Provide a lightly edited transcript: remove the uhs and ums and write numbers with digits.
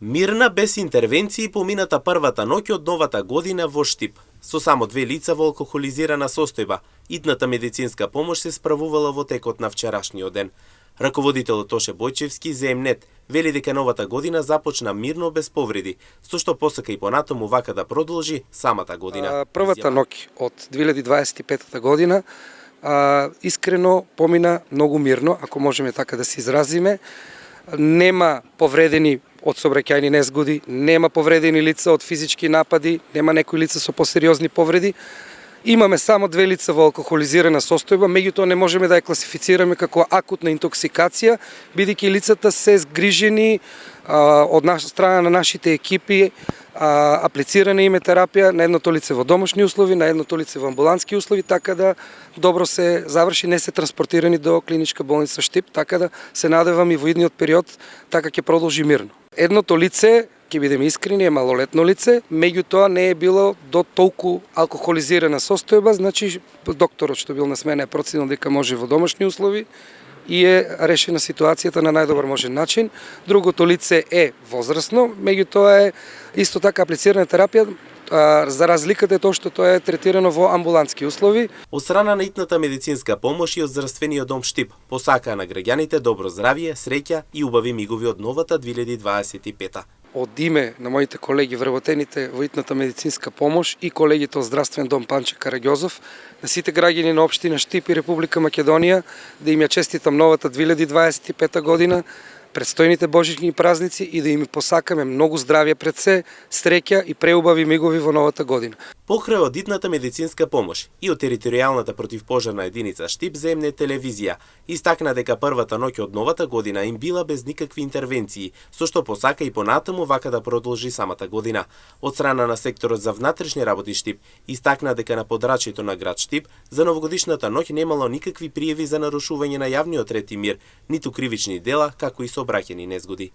Мирна без интервенции помината првата ноќ од новата година во Штип. Со само 2 лица во алкохолизирана состојба, идната медицинска помош се справувала во текот на вчерашниот ден. Раководителот Тоше Бојчевски ЗМНет вели дека новата година започна мирно без повреди, со што посака и понатаму вака да продолжи самата година. Првата ноќ од 2025 година искрено помина многу мирно, ако можеме така да се изразиме. Нема повредени од сообраќајни незгоди, нема повредени лица од физички напади, нема некои лица со посериозни повреди. Имаме само 2 лица во алкохолизирана состојба, меѓутоа не можеме да ја класифицираме како акутна интоксикација, бидејќи лицата се згрижени од страна на нашите екипи, аплицирана им е терапија на едното лице во домашни услови, на едното лице во амбулантски услови, така да добро се заврши, не се транспортирани до клиничка болница Штип, така да се надевам и во идниот период така ќе продолжи мирно. Едното лице, ќе бидеме искрени, е малолетно лице, меѓутоа не е било до толку алкохолизирана состојба, значи докторот што бил на смена е проценил дека може во домашни услови и е решена ситуацијата на најдобар можен начин. Другото лице е возрасно, меѓутоа е исто така аплицирана терапија, за разликата е тоа што тоа е третирано во амбулантски услови. Од страна на итната медицинска помош и од здравствениот дом Штип посакаа на граѓаните добро здравје, среќа и убави мигови од новата 2025. Од име на моите колеги вработените во итната медицинска помош и колегите од здравствен дом Панче Караѓозов, на сите граѓани на општина Штип и Република Македонија да им ја честитам новата 2025 година, предстојните божични празници и да им посакаме многу здравје пред се, среќа и преубави мигови во новата година. Покрај од итната медицинска помош и од територијалната противпожарна единица Штип ЗМНет телевизија истакна дека првата ноќ од новата година им била без никакви интервенции, со што посака и понатаму вака да продолжи самата година. Од страна на секторот за внатрешни работи Штип истакна дека на подрачјето на град Штип за новогодишната ноќ немало никакви пријави за нарушување на јавниот ред и мир, ниту кривични дела, како и сообраќајни незгоди.